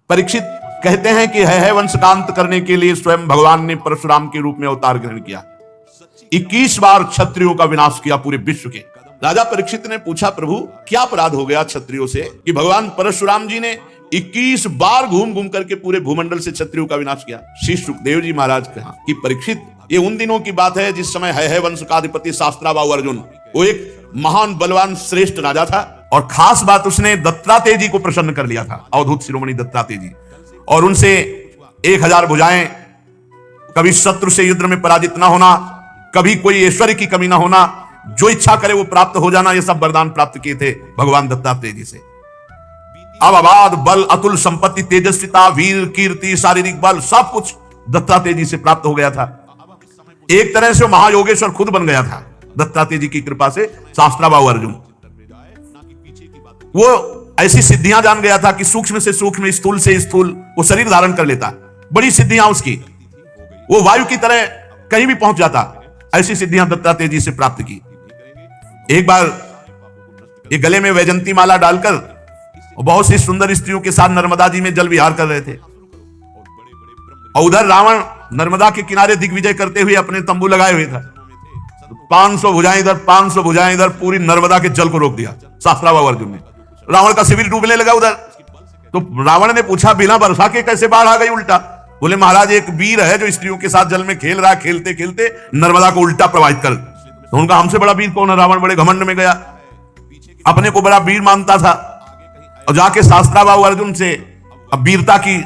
परीक्षित कहते हैं कि है वंश का अंत करने के लिए स्वयं भगवान ने परशुराम के रूप में अवतार ग्रहण किया। 21 बार क्षत्रियों का विनाश किया पूरे विश्व के। राजा परीक्षित ने पूछा, प्रभु क्या अपराध हो गया क्षत्रियों से कि भगवान परशुराम जी ने 21 बार घूम घूम करके पूरे भूमंडल से क्षत्रियों का विनाश किया। श्री सुखदेव जी महाराज कहा कि परीक्षित, ये उन दिनों की बात है जिस समय है वंश का अधिपति शास्त्राबाहु अर्जुन, वो एक महान बलवान श्रेष्ठ राजा था। और खास बात, उसने दत्तात्रेय जी को प्रसन्न कर लिया था, अवधूत शिरोमणि दत्तात्रेय जी, और उनसे 1000 भुजाएं, कभी शत्रु से युद्ध में पराजित ना होना, कभी कोई ऐश्वर्य की कमी ना होना, जो इच्छा करे वो प्राप्त हो जाना, ये सब वरदान प्राप्त किए थे भगवान दत्तात्रेय जी से। अब अबाध बल, अतुल संपत्ति, तेजस्विता, वीर, कीर्ति, शारीरिक बल, सब कुछ दत्तात्रेय जी से प्राप्त हो गया था। एक तरह से महायोगेश्वर खुद बन गया था दत्तात्रेय जी की कृपा से शास्त्राबाहु अर्जुन। वो ऐसी सिद्धियां जान गया था कि सूक्ष्म से सूक्ष्म, स्थूल से स्थूल वो शरीर धारण कर लेता, बड़ी सिद्धियां उसकी, वो वायु की तरह कहीं भी पहुंच जाता। ऐसी सिद्धियां दत्तात्रेय जी से प्राप्त की। एक बार ये गले में वैजंती माला डालकर बहुत सी सुंदर स्त्रियों के साथ नर्मदा जी में जल विहार कर रहे थे, और उधर रावण नर्मदा के किनारे दिग्विजय करते हुए अपने तंबू लगाए हुए था। 500 भुजाएं इधर, 500 भुजाएं इधर, पूरी नर्मदा के जल को रोक दिया शास्त्राबाहु अर्जुन ने। रावण का शिविर डूबने लगा उधर। तो रावण ने पूछा, बिना वर्षा के कैसे बाढ़ आ गई उल्टा? बोले, महाराज एक वीर है जो स्त्रियों के साथ जल में खेल रहा है, खेलते खेलते नर्मदा को उल्टा प्रवाहित कर। तो उनका हमसे बड़ा वीर कौन है? रावण बड़े घमंड में गया, अपने को बड़ा वीर मानता था, और जाके शास्त्राबाहु अर्जुन से अब वीरता की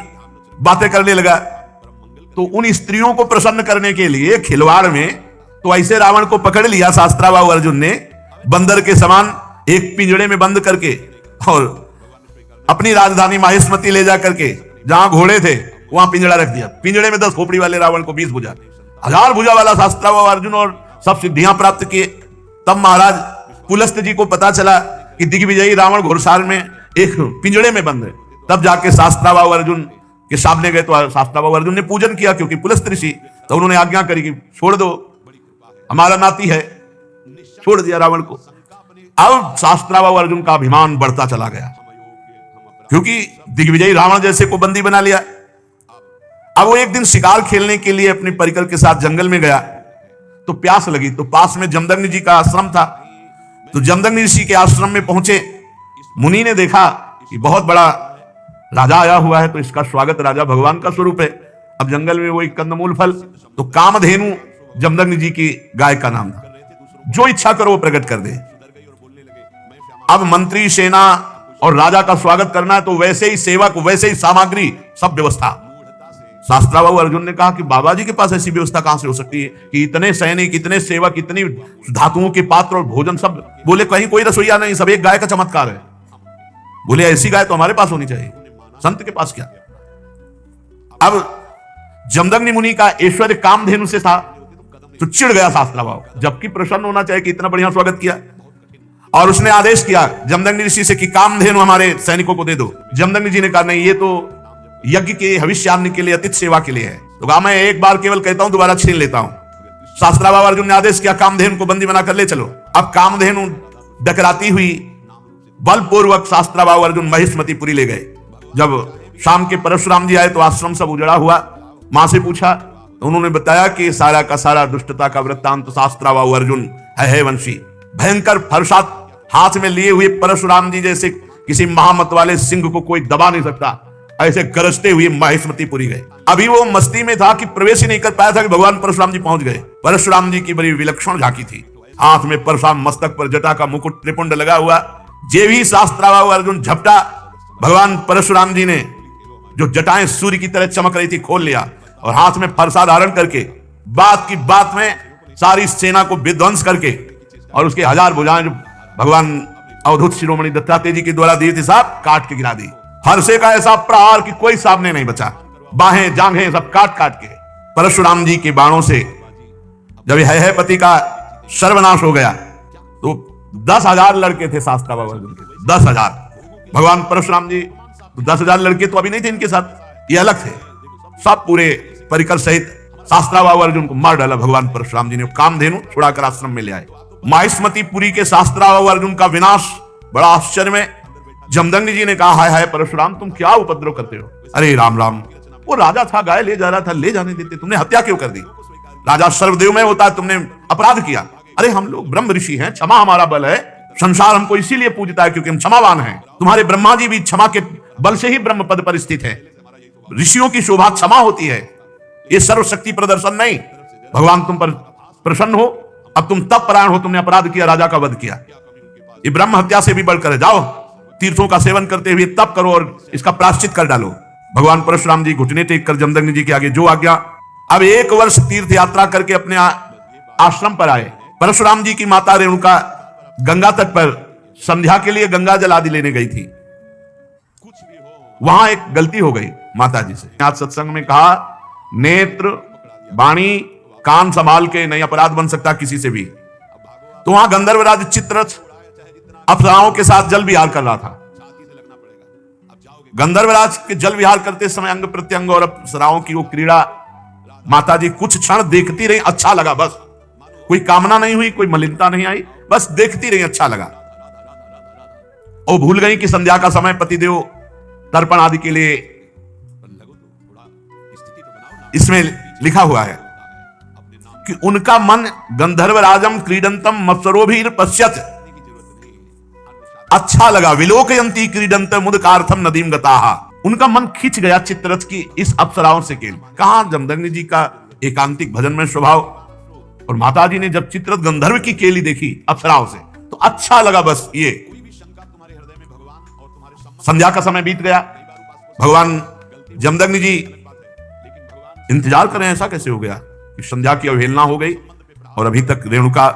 बातें करने लगा। तो उन स्त्रियों को प्रसन्न करने के लिए खिलवाड़ में तो ऐसे रावण को पकड़ लिया शास्त्राबाहु अर्जुन ने, बंदर के समान एक पिंजड़े में बंद करके, और अपनी राजधानी माहिष्मती ले जा करके जहां घोड़े थे वहां पिंजड़ा रख दिया। पिंजड़े में 10 खोपड़ी वाले रावण को 20 भुजा, 1000 भुजा वाला शास्त्राबाहु अर्जुन, और सब सिद्धियां प्राप्त किए। तब महाराज पुलस्त जी को पता चला कि दिग्विजयी रावण घोड़साल में एक पिंजड़े में बंद है। तब जाके शास्त्राबाहु अर्जुन के सामने गए, तो शास्त्राबाहु अर्जुन ने पूजन किया, क्योंकि पुलस्त ऋषि, तो उन्होंने आज्ञा करी कि छोड़ दो, हमारा नाती है। छोड़ दिया रावण को। अब शास्त्राबाहु अर्जुन का अभिमान बढ़ता चला गया, क्योंकि दिग्विजयी रावण जैसे को बंदी बना लिया। अब वो एक दिन शिकार खेलने के लिए अपने परिकर के साथ जंगल में गया, तो प्यास लगी। तो पास में जमदग्नि जी का आश्रम था, तो जमदग्नि ऋषि के आश्रम में पहुंचे। मुनि ने देखा कि बहुत बड़ा राजा आया हुआ है, तो इसका स्वागत, राजा भगवान का स्वरूप है। अब जंगल में वही कंदमूल फल, तो कामधेनु जमदग्नि जी की गाय का नाम था, जो इच्छा करो वो प्रकट कर दे। अब मंत्री, सेना और राजा का स्वागत करना है, तो वैसे ही सेवक, वैसे ही सामग्री, सब व्यवस्था। शास्त्राबाहु अर्जुन ने कहा कि बाबा जी के पास ऐसी व्यवस्था कहां से हो सकती है कि इतने सैनिक, इतने सेवक, इतनी धातुओं के पात्र और भोजन सब? बोले, कहीं कोई रसोईया नहीं, सब एक गाय का चमत्कार है। बोले, ऐसी गाय तो हमारे पास होनी चाहिए, संत के पास क्या? अब जमदग्नि मुनि का ऐश्वर्य कामधेनु से था, तो चिढ़ गया शास्त्राबाहु, जबकि प्रसन्न होना चाहिए कि इतना बढ़िया स्वागत किया। और उसने आदेश किया जमदग्नि ऋषि से कि कामधेनु हमारे सैनिकों को दे दो। जमदग्नि जी ने कहा, नहीं, ये तो यज्ञ के हविष्यान्न के लिए, अतिथि सेवा के लिए है। तो कहा, मैं एक बार केवल कहता हूं, दोबारा छीन लेता हूं। शास्त्राबाहु अर्जुन ने आदेश किया, कामधेनु को बंदी बनाकर ले चलो। अब कामधेनु डकराती हुई बलपूर्वक शास्त्राबाहु अर्जुन महिष्मतीपुरी ले गए। जब शाम के परशुराम जी आए तो आश्रम सब उजड़ा हुआ। मां से पूछा तो उन्होंने बताया कि सारा का सारा दुष्टता का वृत्तांत शास्त्राबाहु अर्जुन है वंशी, भयंकर फरसात हाथ में लिए हुए परशुराम जी जैसे किसी महामत वाले सिंह को कोई दबा नहीं सकता, ऐसे गरजते हुए महिष्मतीपुरी गए। अभी वो मस्ती में था कि प्रवेश ही नहीं कर पाया था कि भगवान परशुराम जी पहुंच गए। परशुराम जी की बड़ी विलक्षण झांकी थी, हाथ में परशुराम, मस्तक पर जटा का मुकुट, त्रिपुंड लगा हुआ। जे भी शास्त्राबाहु अर्जुन झपटा, भगवान परशुराम जी ने जो जटाएं सूर्य की तरह चमक रही थी खोल लिया, और हाथ में फरसा धारण करके बात की बात में सारी सेना को विध्वंस करके, और उसके 1000 भुजाएं जो भगवान अवधूत शिरोमणि दत्तात्रेय जी के द्वारा दी थी, साहब काट के गिरा दी। हर्षे का ऐसा प्रहार कि कोई सामने नहीं बचा, बाहें जांघें सब काट काट के। परशुराम जी के बाणों से जब है पति का सर्वनाश हो गया, तो 10,000 लड़के थे शास्त्राबाहु अर्जुन के, 10,000। भगवान परशुराम जी तो 10,000 लड़के तो अभी नहीं थे इनके साथ, ये अलग थे। सब पूरे परिकर सहित शास्त्राबाहु अर्जुन को मार डाला भगवान परशुराम जी ने। कामधेनु छुड़ाकर आश्रम में ले आए। माहिष्मतीपुरी के शास्त्राबाहु अर्जुन का विनाश बड़ा आश्चर्य में जमदग्नि जी ने कहा, हाय हाय परशुराम, तुम क्या उपद्रव करते हो? अरे राम राम, वो राजा था, गाय ले जा रहा था, ले जाने देते, तुमने हत्या क्यों कर दी? राजा सर्वदेव में होता है, तुमने अपराध किया। अरे हम लोग ब्रह्म ऋषि हैं, क्षमा हमारा बल है, संसार हमको इसीलिए पूजता है क्योंकि हम क्षमावान हैं। तुम्हारे ब्रह्मा जी भी क्षमा के बल से ही ब्रह्म पद पर स्थित है। ऋषियों की शोभा क्षमा होती है, ये सर्वशक्ति प्रदर्शन नहीं। भगवान तुम पर प्रसन्न हो, अब तुम तप परायण हो, तुमने अपराध किया, राजा का वध किया, ये ब्रह्म हत्या से भी बढ़कर है। जाओ तीर्थों का सेवन करते हुए तप करो और इसका प्रायश्चित कर डालो। भगवान परशुराम जी घुटने टेक कर जमदग्नि जी के आगे जो आज्ञा। अब 1 वर्ष तीर्थ यात्रा करके अपने आश्रम पर आए। परशुराम जी की माता रेणुका गंगा तट पर संध्या के लिए गंगा जल आदि लेने गई थी। वहां एक गलती हो गई माता जी से। आज सत्संग में कहा, नेत्र वाणी कान संभाल के नहीं अपराध बन सकता किसी से भी। तो वहां गंधर्वराज चित्ररथ अप्सराओं के साथ जल विहार कर रहा था। गंधर्वराज के जल विहार करते समय अंग प्रत्यंग और अप्सराओं की वो क्रीड़ा माताजी कुछ क्षण देखती रही, अच्छा लगा। बस कोई कामना नहीं हुई, कोई मलिनता नहीं आई, बस देखती रही, अच्छा लगा। और भूल गई कि संध्या का समय पतिदेव तर्पण आदि के लिए इसमें लिखा हुआ है कि उनका मन गंधर्वराजम क्रीडंतम मत्सरोभिर पश्यत, अच्छा लगा। विलोकयंती क्रीडंत मुदकार्थम नदीम गताहा, उनका मन खिंच गया चित्ररथ की इस अप्सराओं से केल। कहा जमदग्नि जी का एकांतिक भजन में स्वभाव, और माताजी ने जब चित्ररथ गंधर्व की केली देखी अप्सराओं से तो अच्छा लगा। बस ये संध्या का समय बीत गया। भगवान जमदग्नि जी इंतजार करें, ऐसा कैसे हो गया कि संध्या की अवहेलना हो गई और अभी तक रेणुका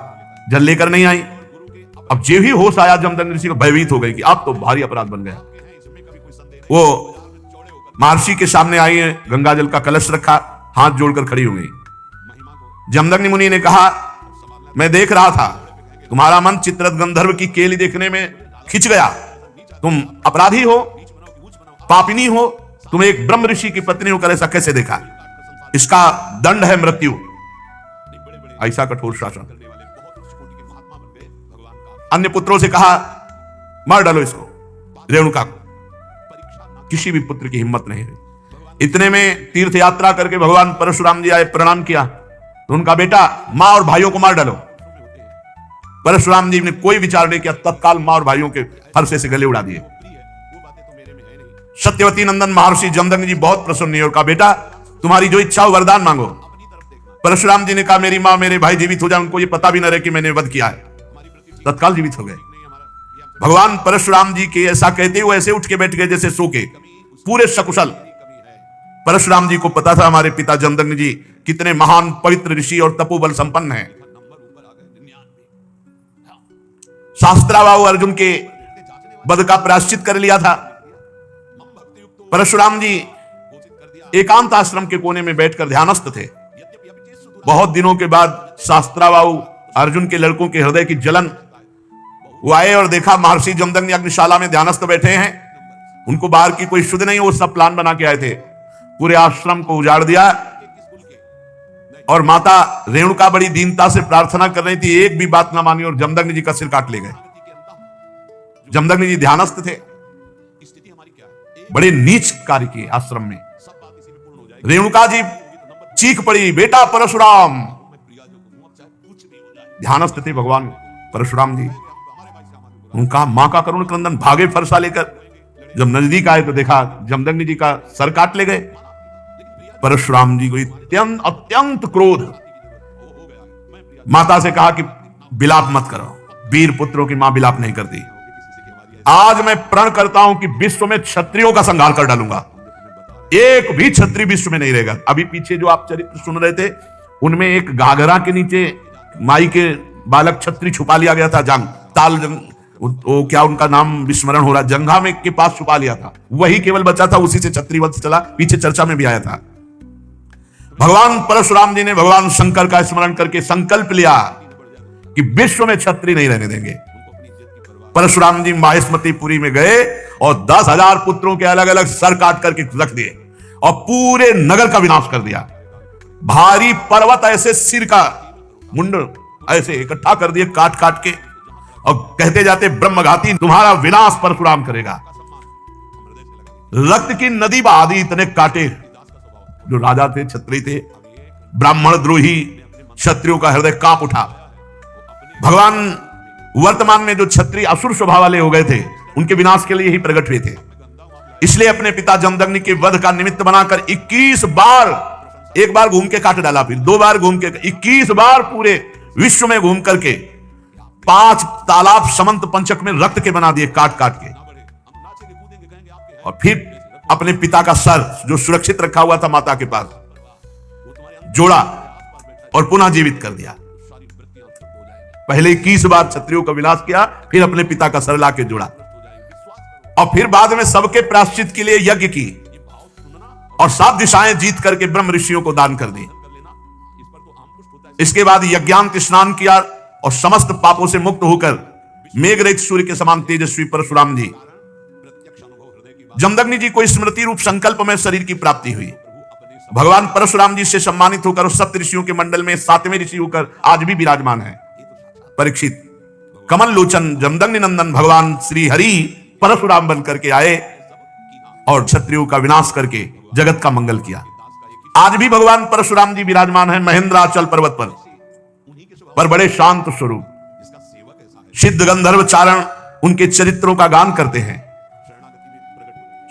जल लेकर नहीं आई। अब जे भी होश आया जमदग्नि ऋषि को, भयभीत हो गई कि अब तो भारी अपराध बन गया। वो महर्षि के सामने आई है, गंगा जल का कलश रखा, हाथ जोड़कर खड़ी हो गई। जमदग्नि मुनि ने कहा, मैं देख रहा था तुम्हारा मन चित्ररथ गंधर्व की केली देखने में खिंच गया। तुम अपराधी हो, पापिनी हो, तुम एक ब्रह्म ऋषि की पत्नी होकर ऐसा कैसे देखा? इसका दंड है मृत्यु, ऐसा कठोर शासन। अन्य पुत्रों से कहा, मार डालो इसको, रेणुका को। किसी भी पुत्र की हिम्मत नहीं रही। इतने में तीर्थ यात्रा करके भगवान परशुराम जी आए, प्रणाम किया तो उनका बेटा, मां और भाइयों को मार डालो। परशुराम जी ने कोई विचार नहीं किया, तत्काल मां और भाइयों के फरसे से गले उड़ा दिए। सत्यवती नंदन महर्षि जमदग्नि जी बहुत प्रसन्न हुए और कहा, बेटा तुम्हारी जो इच्छा हो वरदान मांगो। परशुराम जी ने कहा, मेरी मां मेरे भाई जीवित हो जाए, उनको ये पता भी न रहे कि मैंने वध किया है। तत्काल जीवित हो गए। भगवान परशुराम जी के ऐसा कहते हुए ऐसे उठ के बैठ गए जैसे सो के, पूरे सकुशल। परशुराम जी को पता था हमारे पिता जमदग्नि जी कितने महान पवित्र ऋषि और तपोबल संपन्न हैं। शास्त्राबाहु अर्जुन के वध का प्रायश्चित कर लिया था। परशुराम जी एकांत आश्रम के कोने में बैठकर ध्यानस्थ थे। बहुत दिनों के बाद शास्त्राबाहु अर्जुन के लड़कों के हृदय की जलन, वो आए और देखा महर्षि जमदग्नि अग्निशाला में ध्यानस्थ बैठे हैं। उनको बाहर की कोई शुद्ध नहीं, वो सब प्लान बना के आए थे। पूरे आश्रम को उजाड़ दिया और माता रेणुका बड़ी दीनता से प्रार्थना कर रही थी, एक भी बात ना मानी और जमदग्नि जी का सिर काट ले गए। जमदग्नि जी ध्यानस्थ थे, बड़े नीच कार्य किए आश्रम में। रेणुका जी चीख पड़ी, बेटा परशुराम। ध्यानस्थ थे भगवान परशुराम जी। उनका मां का करुण क्रंदन, भागे फरसा लेकर। जब नजदीक आए तो देखा जमदग्नि जी का सर काट ले गए। परशुराम जी को अत्यंत क्रोध। माता से कहा कि विलाप मत करो, वीर पुत्रों की मां विलाप नहीं करती। आज मैं प्रण करता हूं कि विश्व में क्षत्रियों का संहार कर डालूंगा, एक भी क्षत्रिय विश्व में नहीं रहेगा। अभी पीछे जो आप चरित्र सुन रहे थे उनमें एक घाघरा के नीचे माई के बालक क्षत्रिय छुपा लिया गया था। जंग ताल जंग, वो क्या उनका नाम विस्मरण हो रहा, जंघा में के पास छुपा लिया था, वही केवल बचा था, उसी से क्षत्रिय वंश चला। पीछे चर्चा में भी आया था। भगवान परशुराम जी ने भगवान शंकर का स्मरण करके संकल्प लिया कि विश्व में क्षत्रिय नहीं रहने देंगे। परशुराम जी माहेश्मतीपुरी में गए और 10,000 पुत्रों के अलग अलग सर काट करके रख दिए और पूरे नगर का विनाश कर दिया। भारी पर्वत ऐसे सिर का मुंड ऐसे इकट्ठा कर दिए काट काट के, और कहते जाते ब्रह्मघाती तुम्हारा विनाश परशुराम करेगा। रक्त की नदी बहा दी इतने काटे। जो राजा थे, क्षत्रिय थे, ब्राह्मण द्रोही क्षत्रियों का हृदय कांप उठा। भगवान वर्तमान में जो क्षत्रिय असुर स्वभाव वाले हो गए थे, उनके विनाश के लिए ही प्रकट हुए थे। इसलिए अपने पिता जमदग्नि के वध का निमित्त बनाकर 21 बार, एक बार घूम के काट डाला, फिर 2 बार घूम के, 21 बार पूरे विश्व में घूम करके 5 तालाब समंत पंचक में रक्त के बना दिए, काट काट के। और फिर अपने पिता का सर जो सुरक्षित रखा हुआ था माता के पास, जोड़ा और पुनः जीवित कर दिया। पहले 21 बार क्षत्रियों का विनाश किया, फिर अपने पिता का सर लाके जोड़ा, और फिर बाद में सबके प्रायश्चित के लिए यज्ञ की और 7 दिशाएं जीत करके ब्रह्म ऋषियों को दान कर दी। इसके बाद यज्ञांत स्नान किया और समस्त पापों से मुक्त होकर मेघरहित सूर्य के समान तेजस्वी परशुराम जी, जमदग्नि जी को स्मृति रूप संकल्प में शरीर की प्राप्ति हुई। भगवान परशुराम जी से सम्मानित होकर सप्त ऋषियों के मंडल में 7वें ऋषि होकर आज भी विराजमान है। परीक्षित, कमल लोचन जमदग्नि नंदन भगवान श्री हरि परशुराम बनकर के आए और क्षत्रियों का विनाश करके जगत का मंगल किया। आज भी भगवान परशुराम जी विराजमान है महेंद्राचल पर्वत पर बड़े शांत स्वरूप। सिद्ध गंधर्व चारण उनके चरित्रों का गान करते हैं।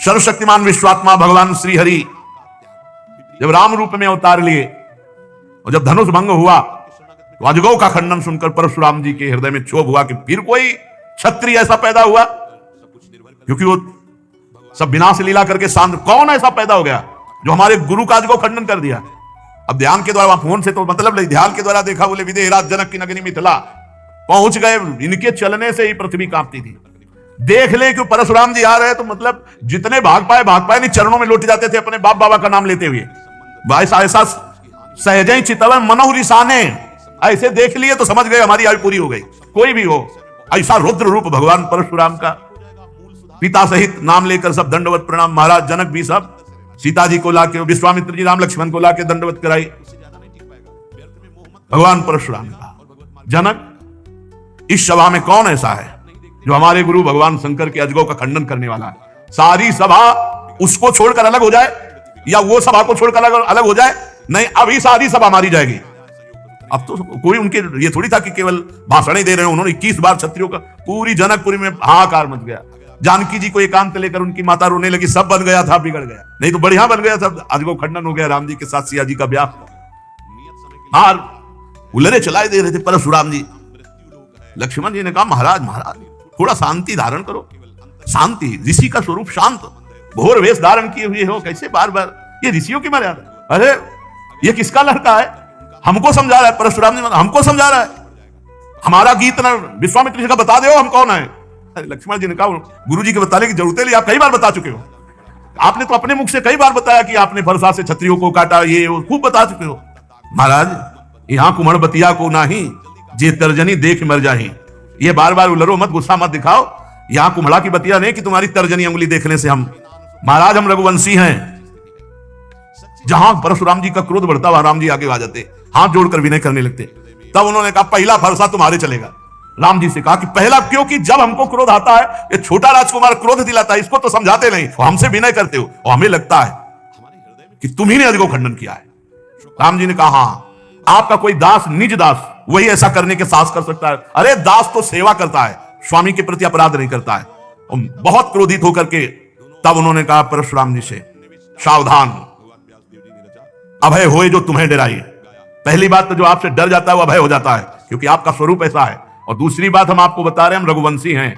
सर्वशक्तिमान विश्वात्मा भगवान श्री हरि जब राम रूप में अवतार लिए और जब धनुष भंग हुआ तो अजगौ का खंडन सुनकर परशुराम जी के हृदय में क्षोभ हुआ कि फिर कोई क्षत्रिय ऐसा पैदा हुआ, क्योंकि वो सब विनाश लीला करके शांत, कौन ऐसा पैदा हो गया जो हमारे गुरु का अजगौ खंडन कर दिया। अब ध्यान के द्वारा, फोन से तो मतलब नहीं, ध्यान के द्वारा देखा, बोले विदेहराज जनक की नगरी मिथिला पहुंच गए, इनके चलने से ही पृथ्वी कांपती थी। देख ले कि परशुराम जी आ रहे हैं तो मतलब जितने भाग पाए नहीं, चरणों में लौट जाते थे अपने बाप बाबा का नाम लेते हुए। ऐसा सहज चितवन मनोहु रिसाने, ऐसे देख लिए तो समझ गए हमारी आयु पूरी हो गई। कोई भी हो, ऐसा रुद्र रूप भगवान परशुराम का। पिता सहित नाम लेकर सब दंडवत प्रणाम। महाराज जनक भी सब सीता जी को लाके, विश्वामित्र जी राम लक्ष्मण को लाके दंडवत कराई। भगवान परशुराम का जनक, इस सभा में कौन ऐसा है जो हमारे गुरु भगवान शंकर के अजगौ का खंडन करने वाला है? सारी सभा उसको छोड़कर अलग हो जाए या वो सभा को छोड़कर अलग हो जाए? नहीं, अभी सारी सभा मारी जाएगी। अब तो कोई उनके ये थोड़ी था कि केवल भाषण ही दे रहे हैं। उन्होंने 21 बार क्षत्रियों का, पूरी जनकपुरी में हाहाकार मच गया। जानकी जी को एकांत लेकर उनकी माता रोने लगी, सब बन गया था, बिगड़ गया। नहीं तो बढ़िया बन गया था, अजगौ खंडन हो गया। राम जी के साथ सिया जी का ब्याह, हार उलरे चलाए दे रहे थे परशुराम जी। लक्ष्मण जी ने कहा, महाराज थोड़ा शांति धारण करो। शांति, ऋषि का स्वरूप शांत, घोर वेश धारण किए हुए हो, कैसे बार बार? ये ऋषियों की मर्यादा। अरे ये किसका लड़का है? हमको समझा रहा है परशुराम जी, हमको समझा रहा है। हमारा गीत ना विश्वामित्र जी का बता दो हम कौन है। लक्ष्मण जी ने कहा, गुरु जी के बताने की जरूरत है, आप कई बार बता चुके हो। आपने तो अपने मुख से कई बार बताया कि आपने फरसा से क्षत्रियों को काटा, ये वो खूब बता चुके हो। महाराज, यहां कुमड़ बतिया को नाही जे तर्जनी देख मर जाही। ये बार बार उलरो मत, गुस्सा मत दिखाओ। यहां कुम्हड़ा की बतिया नहीं कि तुम्हारी तर्जनी उंगली देखने से हम, महाराज हम रघुवंशी हैं। जहां परशुराम जी का क्रोध बढ़ता वहां राम जी आगे आ जाते, हाथ जोड़कर विनय करने लगते। तब उन्होंने कहा, पहला फरसा तुम्हारे चलेगा। राम जी से कहा कि पहला, क्योंकि जब हमको क्रोध आता है, ये छोटा राजकुमार क्रोध दिलाता है, इसको तो समझाते नहीं, हमसे विनय करते हो, और हमें लगता है कि तुम ही ने अजगौ खंडन किया है। राम जी ने कहा, हाँ, आपका कोई दास, निज दास, वही ऐसा करने के साहस कर सकता है। अरे दास तो सेवा करता है, स्वामी के प्रति अपराध नहीं करता है। बहुत क्रोधित होकर के तब उन्होंने कहा परशुराम जी से, सावधान, अभय होए जो तुम्हें डराए। पहली बात तो जो आपसे डर जाता है वो अभय हो जाता है, क्योंकि आपका स्वरूप ऐसा है। और दूसरी बात, हम आपको बता रहे हैं, हम रघुवंशी हैं।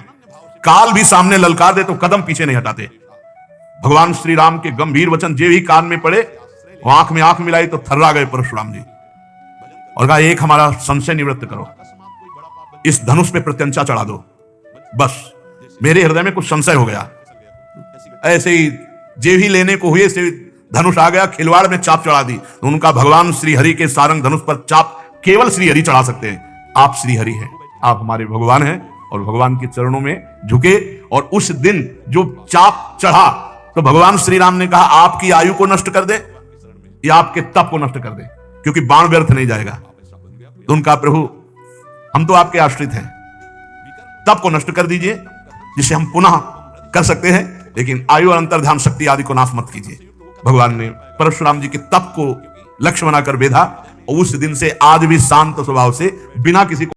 काल भी सामने ललकार दे तो कदम पीछे नहीं हटाते। भगवान श्री राम के गंभीर वचन जे भी कान में पड़े, आंख में आंख मिलाई तो थर्रा गए परशुराम जी, और कहा, एक हमारा संशय निवृत्त करो, इस धनुष पे प्रत्यंचा चढ़ा दो। बस मेरे हृदय में कुछ संशय हो गया। ऐसे ही जे भी लेने को हुए से धनुष आ गया, खिलवाड़ में चाप चढ़ा दी। तो उनका, भगवान श्री हरि के सारंग धनुष पर चाप केवल श्री हरि चढ़ा सकते हैं। आप श्री हरि हैं, आप हमारे भगवान हैं, और भगवान के चरणों में झुके। और उस दिन जो चाप चढ़ा तो भगवान श्री राम ने कहा, आपकी आयु को नष्ट कर दे या आपके तप को नष्ट कर दे, क्योंकि बाण व्यर्थ नहीं जाएगा। तो उनका, प्रभु हम तो आपके आश्रित हैं, तप को नष्ट कर दीजिए, जिसे हम पुनः कर सकते हैं, लेकिन आयु और अंतर्ध्यान शक्ति आदि को नाश मत कीजिए। भगवान ने परशुराम जी के तप को लक्ष्य बनाकर बेधा और उस दिन से आज भी शांत स्वभाव से बिना किसी